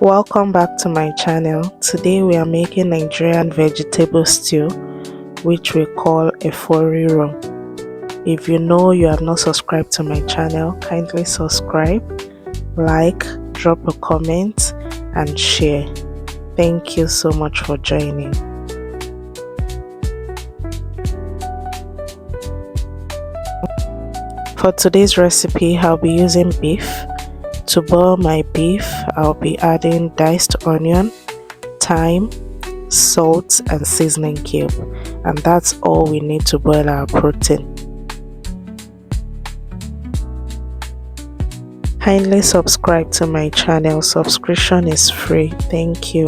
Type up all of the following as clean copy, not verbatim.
Welcome back to my channel. Today we are making Nigerian vegetable stew, which we call Efo Riro. If you know you have not subscribed to my channel, kindly subscribe, like, drop a comment and share. Thank you so much for joining. For today's recipe, I'll be using beef. To boil my beef, I'll be adding diced onion, thyme, salt and seasoning cube, and that's all we need to boil our protein. Kindly subscribe to my channel. Subscription is free. Thank you.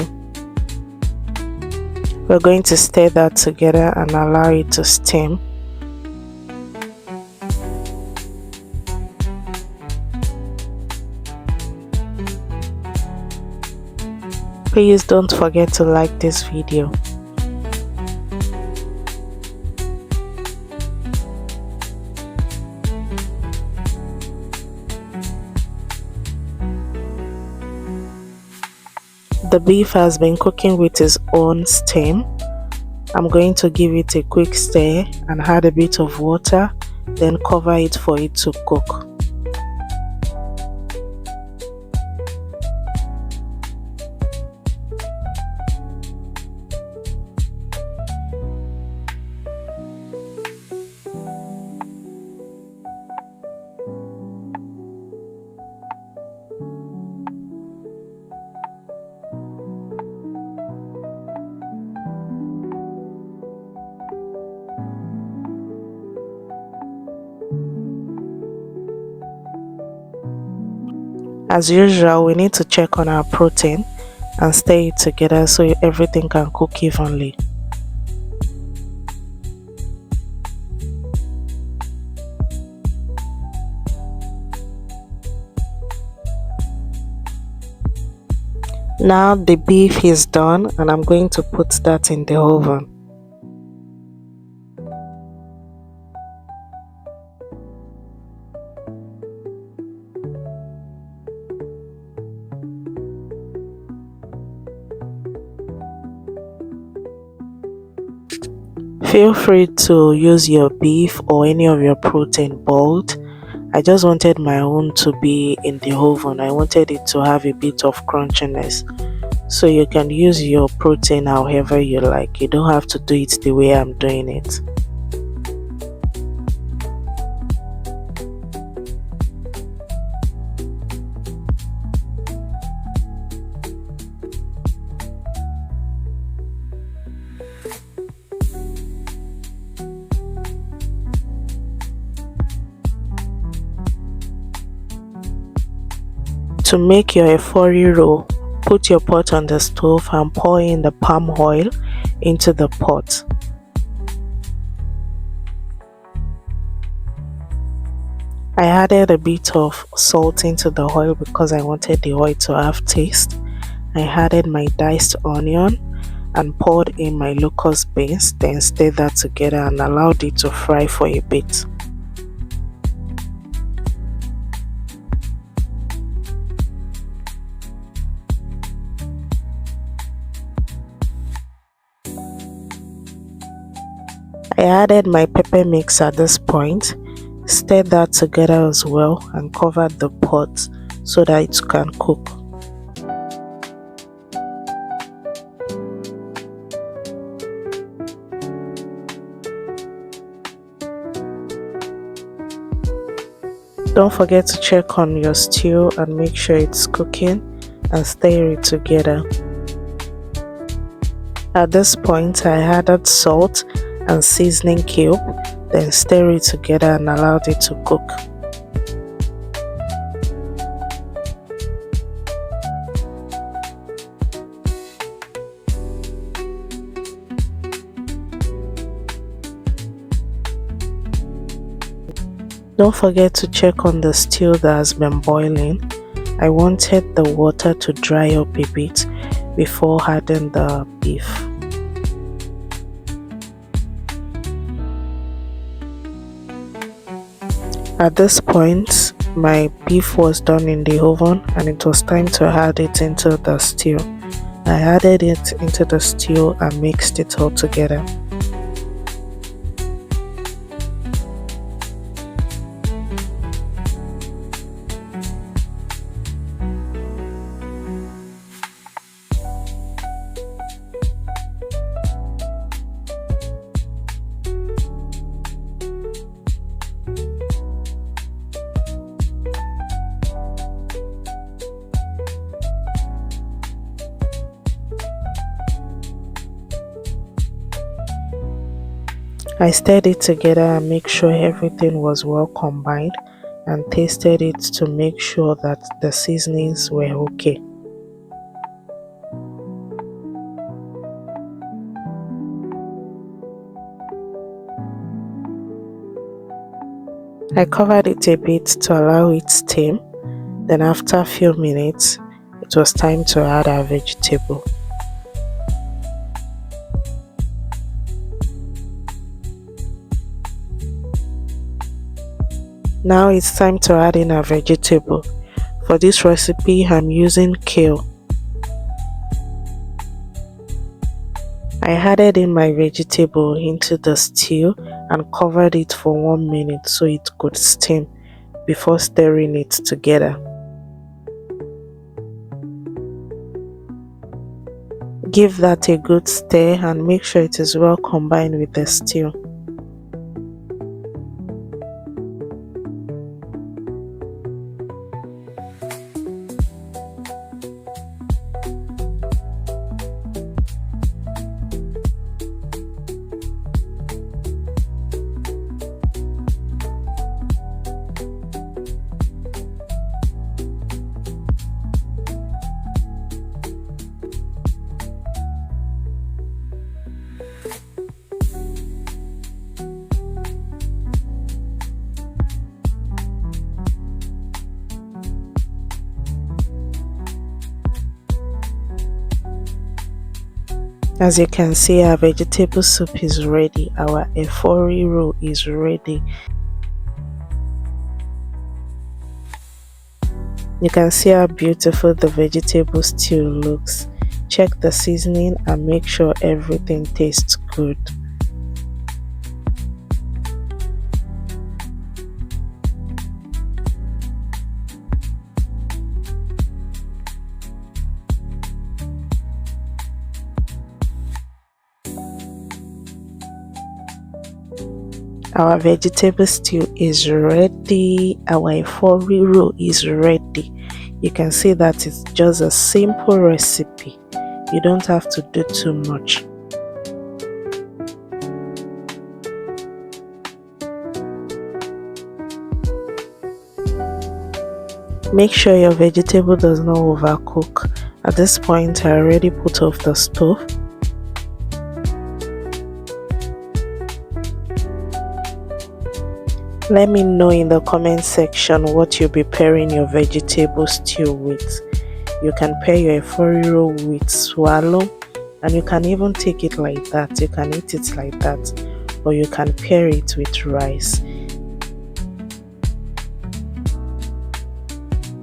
We're going to stir that together and allow it to steam. Please don't forget to like this video. The beef has been cooking with its own steam. I'm going to give it a quick stir and add a bit of water, then cover it for it to cook. As usual, we need to check on our protein and stir it together so everything can cook evenly. Now the beef is done and I'm going to put that in the oven. Feel free to use your beef or any of your protein boiled. I just wanted my own to be in the oven. I wanted it to have a bit of crunchiness. So you can use your protein however you like. You don't have to do it the way I'm doing it. To make your Efo Riro, put your pot on the stove and pour in the palm oil into the pot. I added a bit of salt into the oil because I wanted the oil to have taste. I added my diced onion and poured in my locust beans, then stirred that together and allowed it to fry for a bit. I added my pepper mix at this point, stirred that together as well and covered the pot so that it can cook. Don't forget to check on your stew and make sure it's cooking and stir it together. At this point I added salt and seasoning cube, then stir it together and allowed it to cook. Don't forget to check on the stew that has been boiling. I wanted the water to dry up a bit before adding the beef. At this point, My beef was done in the oven and it was time to add it into the stew. I added it into the stew and mixed it all together. I stirred it together and make sure everything was well combined and tasted it to make sure that the seasonings were okay. I covered it a bit to allow it steam. Then after a few minutes, it was time to add our vegetable. Now it's time to add in our vegetable. For this recipe, I'm using kale. I added in my vegetable into the stew and covered it for 1 minute so it could steam before stirring it together. Give that a good stir and make sure it is well combined with the stew. As you can see, our vegetable soup is ready. Our Efo Riro is ready. You can see how beautiful the vegetable stew looks. Check the seasoning and make sure everything tastes good. Our vegetable stew is ready. Our Efo Riro is ready. You can see that it's just a simple recipe. You don't have to do too much. Make sure your vegetable does not overcook. At this point, I already put off the stove. Let me know in the comment section what you'll be pairing your vegetable stew with. You can pair your Efo Riro with swallow, and you can even take it like that. You can eat it like that, or you can pair it with rice.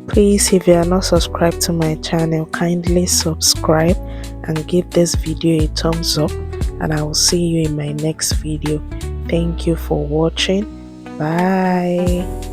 Please, if you are not subscribed to my channel, kindly subscribe and give this video a thumbs up, and I will see you in my next video. Thank you for watching. Bye.